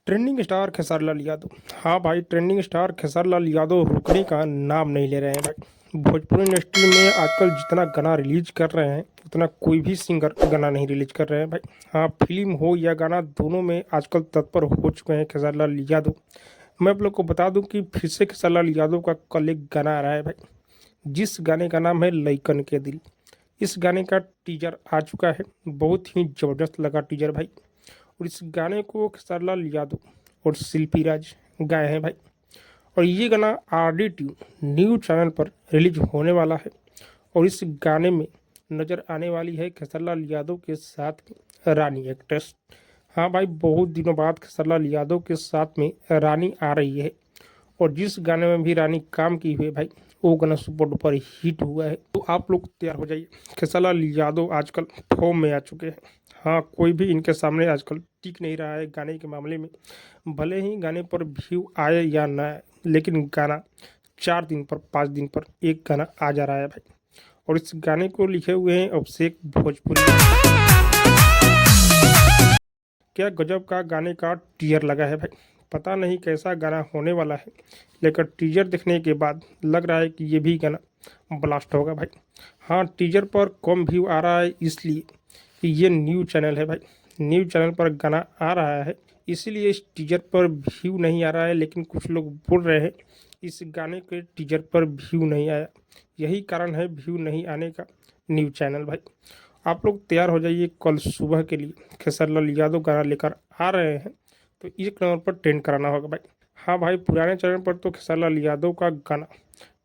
Trending star Khesari Lal Yadav. हाँ भाई, trending star Khesari Lal Yadav रुकने का नाम नहीं ले रहे हैं भाई। भोजपुरी इंडस्ट्री में आजकल जितना गाना रिलीज कर रहे हैं उतना कोई भी सिंगर गाना नहीं रिलीज कर रहे हैं भाई। हाँ, फिल्म हो या गाना, दोनों में आजकल तत्पर हो चुके हैं खेसारी लाल यादव। मैं आप लोग को बता दूं कि फिर से खेसारी लाल यादव का कल एक गाना आ रहा है भाई, जिस गाने का नाम है लइकन के दिल। इस गाने का टीजर आ चुका है, बहुत ही ज़बरदस्त लगा टीजर भाई। और इस गाने को खेसारी लाल यादव और शिल्पी राज गाए हैं भाई। और ये गाना RD न्यूज़ चैनल पर रिलीज होने वाला है। और इस गाने में नज़र आने वाली है खेसारी लाल यादव के साथ रानी एक्ट्रेस। हाँ भाई, बहुत दिनों बाद खेसारी लाल यादव के साथ में रानी आ रही है। और जिस गाने में भी रानी काम की हुई है भाई, वो गाना सुपर डुपर हिट हुआ है। तो आप लोग तैयार हो जाइए, खेसारी लाल यादव आजकल फॉर्म में आ चुके हैं। हाँ, कोई भी इनके सामने आजकल टिक नहीं रहा है गाने के मामले में। भले ही गाने पर व्यू आए या ना आए, लेकिन गाना 4 दिन पर 5 दिन पर एक गाना आ जा रहा है भाई। और इस गाने को लिखे हुए हैं अभिषेक भोजपुरी। क्या गजब का गाने का टीजर लगा है भाई। पता नहीं कैसा गाना होने वाला है, लेकिन टीजर देखने के बाद लग रहा है कि ये भी गाना ब्लास्ट होगा भाई। हाँ, टीजर पर कम व्यू आ रहा है इसलिए कि ये न्यूज़ चैनल है भाई। न्यूज़ चैनल पर गाना आ रहा है, इसीलिए इस टीजर पर व्यू नहीं आ रहा है। लेकिन कुछ लोग बोल रहे हैं इस गाने के टीजर पर व्यू नहीं आया, यही कारण है व्यू नहीं आने का। न्यूज़ चैनल भाई, आप लोग तैयार हो जाइए, कल सुबह के लिए खेसारी लाल यादव गाना लेकर आ रहे हैं। तो एक नंबर पर ट्रेंड कराना होगा भाई। हाँ भाई, पुराने चैनल पर तो खेसारी लाल यादव का गाना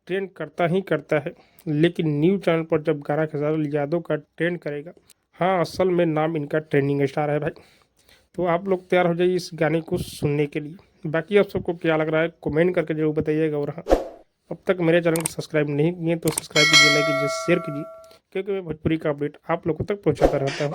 ट्रेंड करता ही करता है, लेकिन न्यू चैनल पर जब गाना खेसारी लाल यादव का ट्रेंड करेगा, हाँ, असल में नाम इनका ट्रेंडिंग स्टार है भाई। तो आप लोग तैयार हो जाइए इस गाने को सुनने के लिए। बाकी आप सबको क्या लग रहा है कमेंट करके जरूर बताइएगा। और हाँ, अब तक मेरे चैनल को सब्सक्राइब नहीं किए तो सब्सक्राइब कीजिए, लाइक कीजिए, शेयर कीजिए, क्योंकि मैं भोजपुरी का अपडेट आप लोगों तक पहुंचाता रहता हूँ।